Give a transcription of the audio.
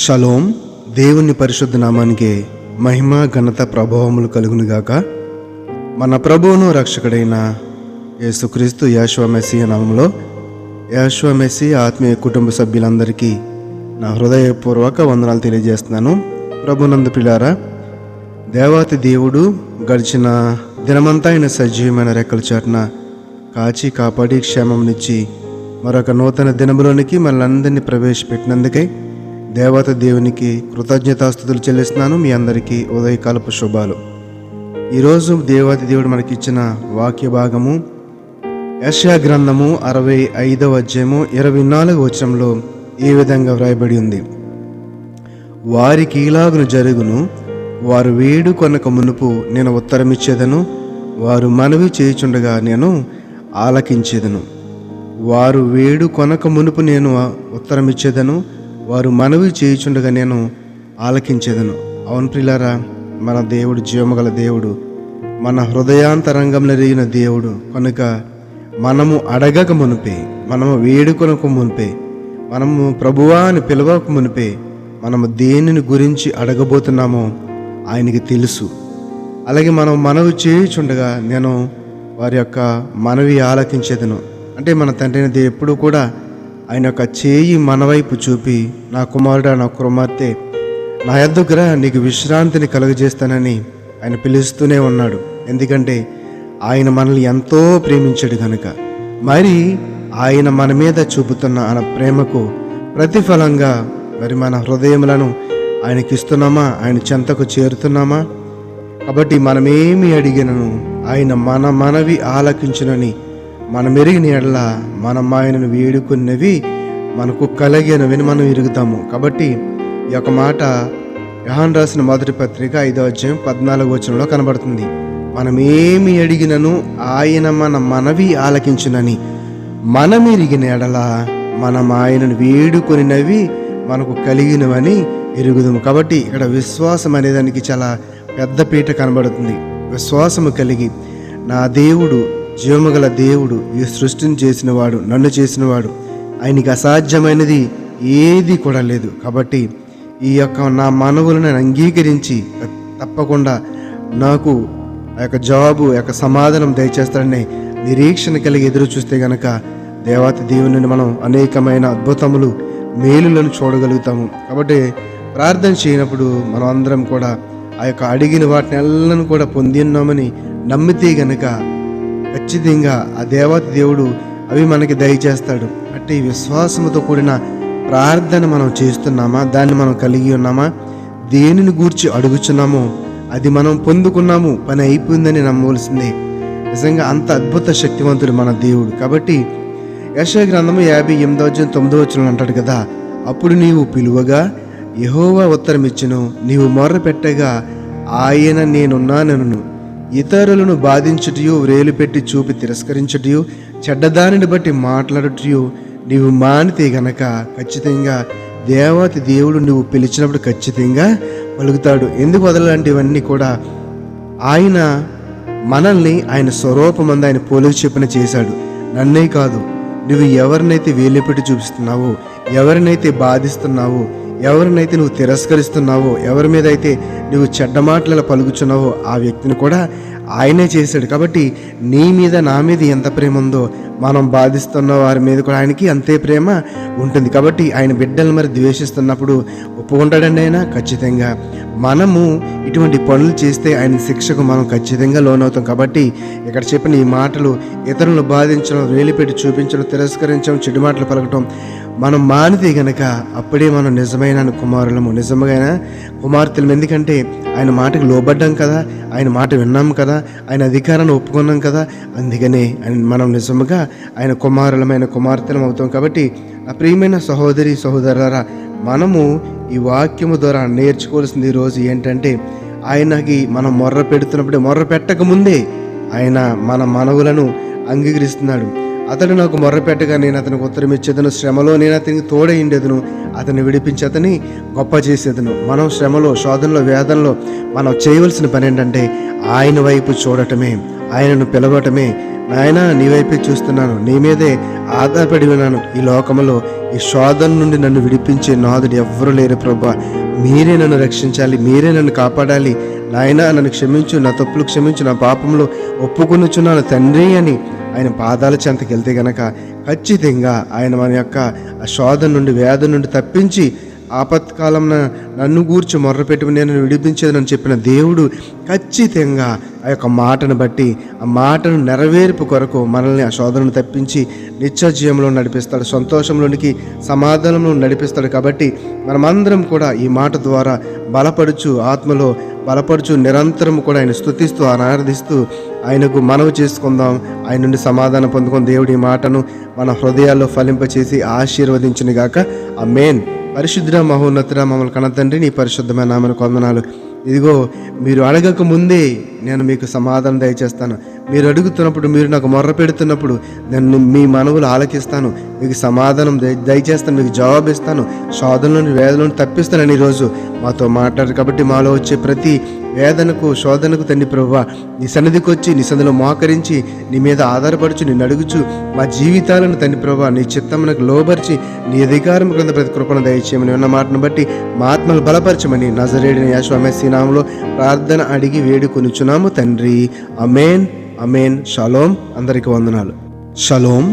Shalom. దేవుని పరిశుద్ధ నామానికి మహిమ ఘనత ప్రభావములు కలుగునుగాక. మన ప్రభువును రక్షకుడైన యేసుక్రీస్తు యెహోవా మెస్సీయ నామములో యెహోవా మెస్సీయ ఆత్మీయ కుటుంబ సభ్యులందరికీ నా హృదయపూర్వక వందనాలు తెలియజేస్తున్నాను. ప్రభునందు పిల్లారా, దేవాతి దేవుడు గడిచిన దినమంతా ఆయన సజీవమైన రెక్కల చాటున కాచి కాపాడి క్షేమంనిచ్చి మరొక నూతన దినములోనికి మనల్ని ప్రవేశపెట్టినందుకై దేవత దేవునికి కృతజ్ఞతాస్తుతులు చెల్లిస్తున్నాను. మీ అందరికీ ఉదయకాలపు శుభాలు. ఈరోజు దేవాతి దేవుడు మనకిచ్చిన వాక్య భాగము యెషయా గ్రంథము 65వ అధ్యాయము 24వ వచనంలో ఈ విధంగా వ్రాయబడి ఉంది. వారికి ఇలాగును జరుగును, వారు వేడుకొనక మునుపు నేను ఉత్తరమిచ్చేదను, వారు మనవి చేయుచుండగా నేను ఆలకించేదను. వారు వేడుకొనక మునుపు నేను ఉత్తరమిచ్చేదను, వారు మనవి చేయుచుండగా నేను ఆలకించేదను. అవును ప్రియులారా, మన దేవుడు జీవముగల దేవుడు, మన హృదయాంతరంగంలో ఎరిగిన దేవుడు కనుక మనము అడగక మునిపే, మనము వేడుకొనక మునిపే, మనము ప్రభువా అని పిలవక మునిపే మనము దేనిని గురించి అడగబోతున్నామో ఆయనకి తెలుసు. అలాగే మనం మనవి చేయుచుండగా నేను వారి యొక్క మనవి ఆలకించేదను. అంటే మన తండ్రిని దేవుడు ఎప్పుడు కూడా ఆయన యొక్క చేయి మన వైపు చూపి, నా కుమారుడా, నా కుమార్తె, నా యొద్దకు రా, నీకు విశ్రాంతిని కలుగజేస్తానని ఆయన పిలుస్తూనే ఉన్నాడు. ఎందుకంటే ఆయన మనల్ని ఎంతో ప్రేమించాడు కనుక. మరి ఆయన మన మీద చూపుతున్న ఆయన ప్రేమకు ప్రతిఫలంగా మరి మన హృదయములను ఆయనకి ఇస్తున్నామా, ఆయన చెంతకు చేరుతున్నామా? కాబట్టి మనమేమి అడిగినను ఆయన మన మనవి ఆలకించునని మనం ఎరిగిన ఎడల మనం ఆయనను వేడుకున్నవి మనకు కలిగినవని మనం ఎరుగుతాము. కాబట్టి ఈ యొక్క మాట యోహాను రాసిన మొదటి పత్రిక 5వ అధ్యాయం 14వ వచనంలో కనబడుతుంది. మనం ఏమి అడిగినను ఆయన మన మనవి ఆలకించునని మనం ఎరిగిన ఎడల మనం ఆయనను వేడుకొనినవి మనకు కలిగినవని ఎరుగుదాము. కాబట్టి ఇక్కడ విశ్వాసం అనేదానికి చాలా పెద్ద పీట కనబడుతుంది. విశ్వాసము కలిగి, నా దేవుడు జీవముగల దేవుడు, ఈ సృష్టిని చేసినవాడు, నన్ను చేసినవాడు, ఆయనకి అసాధ్యమైనది ఏది కూడా లేదు. కాబట్టి ఈ యొక్క నా మనవులను అంగీకరించి తప్పకుండా నాకు ఆ యొక్క జవాబు, యొక్క సమాధానం దయచేస్తాడని నిరీక్షణ కలిగి ఎదురు చూస్తే గనక దేవాతి దేవుని మనం అనేకమైన అద్భుతములు, మేలులను చూడగలుగుతాము. కాబట్టి ప్రార్థన చేయనప్పుడు మనం అందరం కూడా ఆ యొక్క అడిగిన వాటిని ఎల్లను కూడా పొంది ఉన్నామని నమ్మితే గనక ఖచ్చితంగా ఆ దేవత దేవుడు అవి మనకి దయచేస్తాడు. అంటే ఈ విశ్వాసముతో కూడిన ప్రార్థన మనం చేస్తున్నామా, దాన్ని మనం కలిగి ఉన్నామా, దేనిని గూర్చి అడుగుచున్నామో అది మనం పొందుకున్నాము, పని అయిపోయిందని నమ్మవలసిందే. నిజంగా అంత అద్భుత శక్తివంతుడు మన దేవుడు. కాబట్టి యెషయా గ్రంథము 58వ అధ్యాయం 9వ వచనం అంటాడు కదా, అప్పుడు నీవు పిలువగా యెహోవా ఉత్తరం ఇచ్చెను, నీవు మొర్ర పెట్టగా ఆయన నేనున్నానెను. ఇతరులను బాధించుటయు, వ్రేలు పెట్టి చూపి తిరస్కరించుటయు, చెడ్డదానిని బట్టి మాట్లాడుటయు నీవు మానితే గనక ఖచ్చితంగా దేవతి దేవుడు నువ్వు పిలిచినప్పుడు ఖచ్చితంగా పలుకుతాడు. ఎందుకు వదలాంటివన్నీ కూడా ఆయన మనల్ని ఆయన స్వరూపమందు ఆయన పోలిక చెప్పిన చేశాడు. నన్నే కాదు, నువ్వు ఎవరినైతే వేలు పెట్టి చూపిస్తున్నావో, ఎవరినైతే బాధిస్తున్నావో, ఎవరినైతే నువ్వు తిరస్కరిస్తున్నావో, ఎవరి మీద అయితే నువ్వు చెడ్డ మాటలు పలుకుచున్నావో ఆ వ్యక్తిని కూడా ఆయనే చేశాడు. కాబట్టి నీ మీద, నా మీద ఎంత ప్రేమ ఉందో మనం బాధిస్తున్న వారి మీద కూడా ఆయనకి అంతే ప్రేమ ఉంటుంది. కాబట్టి ఆయన బిడ్డలు మరి ద్వేషిస్తున్నప్పుడు ఒప్పుకుంటాడండి ఆయన. ఖచ్చితంగా మనము ఇటువంటి పనులు చేస్తే ఆయన శిక్షకు మనం ఖచ్చితంగా లోనవుతాం. కాబట్టి ఇక్కడ చెప్పిన ఈ మాటలు, ఇతరులను బాధించడం, వేలిపెట్టి చూపించడం, తిరస్కరించడం, చెడు మాటలు పలకటం మనం మానితే గనక అప్పుడే మనం నిజమైన కుమారులము, నిజమైన కుమార్తెలు. ఎందుకంటే ఆయన మాటకు లోబడ్డాం కదా, ఆయన మాట విన్నాం కదా, ఆయన అధికారాన్ని ఒప్పుకున్నాం కదా, అందుకనే మనం నిజముగా ఆయన కుమారులమైన కుమార్తెలం అవుతాం. కాబట్టి ఆ ప్రియమైన సహోదరి సహోదరులారా, మనము ఈ వాక్యము ద్వారా నేర్చుకోవాల్సింది ఈరోజు ఏంటంటే, ఆయనకి మనం మొర్ర పెడుతున్నప్పుడే, మొర్ర పెట్టక ముందే ఆయన మన మనవులను అంగీకరిస్తున్నాడు. అతడు నాకు మొర్ర పెట్టగా నేను అతనికి ఉత్తరం ఇచ్చేదను, శ్రమలో నేను అతనికి తోడైండేదను, అతన్ని విడిపించి అతని గొప్ప చేసేదను. మనం శ్రమలో, శోధనలో, వేదనలో మనం చేయవలసిన పని ఏంటంటే ఆయన వైపు చూడటమే, ఆయనను పిలవటమే. నాయనా, నీ వైపే చూస్తున్నాను, నీ మీదే ఆధారపడి ఉన్నాను. ఈ లోకంలో ఈ శోధన నుండి నన్ను విడిపించే నాథుడు ఎవ్వరూ లేరు ప్రభా. మీరే నన్ను రక్షించాలి, మీరే నన్ను కాపాడాలి. నాయనా, నన్ను క్షమించు, నా తప్పులు క్షమించు, నా పాపంలో ఒప్పుకొనుచున్నాను తండ్రి అని ఆయన పాదాల చెంతకి వెళ్తే గనక ఖచ్చితంగా ఆయన మన యొక్క ఆ శోధన నుండి, వేదన నుండి తప్పించి ఆపత్కాలంన నన్ను గూర్చి మొర్రపెట్టి నేను విడిపించేదని చెప్పిన దేవుడు ఖచ్చితంగా ఆ యొక్క మాటను బట్టి, ఆ మాటను నెరవేర్పు కొరకు మనల్ని ఆ శోధనను తప్పించి నిత్య జీవంలో నడిపిస్తాడు, సంతోషంలోనికి, సమాధానంలో నడిపిస్తాడు. కాబట్టి మనమందరం కూడా ఈ మాట ద్వారా బలపడుచు, ఆత్మలో బలపడుచు, నిరంతరం కూడా ఆయన స్తుతిస్తూ, ఆరాధిస్తూ ఆయనకు మనవి చేసుకుందాం. ఆయన నుండి సమాధానం పొందుకొని దేవుడి ఈ మాటను మన హృదయాల్లో ఫలింపచేసి ఆశీర్వదించును గాక. ఆమేన్. పరిశుద్ధ మహోన్నతుడ మమ్మల్ని కన్న తండ్రి, నీ పరిశుద్ధమైన నామమునకు వందనాలు. ఇదిగో, మీరు అడగక ముందే నేను మీకు సమాధానం దయచేస్తాను. మీరు అడుగుతున్నప్పుడు, మీరు నాకు మొర్ర పెడుతున్నప్పుడు నేను మీ మనవులు ఆలకిస్తాను, మీకు సమాధానం దయచేస్తాను, మీకు జవాబు ఇస్తాను, శోధనలోని వేదనను తప్పిస్తానని ఈరోజు మాతో మాట్లాడారు. కాబట్టి మాలో వచ్చే ప్రతి వేదనకు, శోధనకు తండ్రి ప్రభువా, నీ సన్నిధికి వచ్చి, నీ సన్నిధిలో మోకరించి, నీ మీద ఆధారపరచు, నిన్ను అడుగుచు మా జీవితాలను తండ్రి ప్రభువా నీ చిత్తమునకు లోబరిచి, నీ అధికారం క్రింద ప్రతి కృపను దయచేయమని ఉన్న మాటను బట్టి మా ఆత్మను బలపరచమని నజరేయుడైన యేసు మెస్సీ నామములో ప్రార్థన అడిగి వేడుకొనుచున్నాము తండ్రి. ఆమేన్, ఆమేన్. షలోం. అందరికీ వందనాలు. షలోం.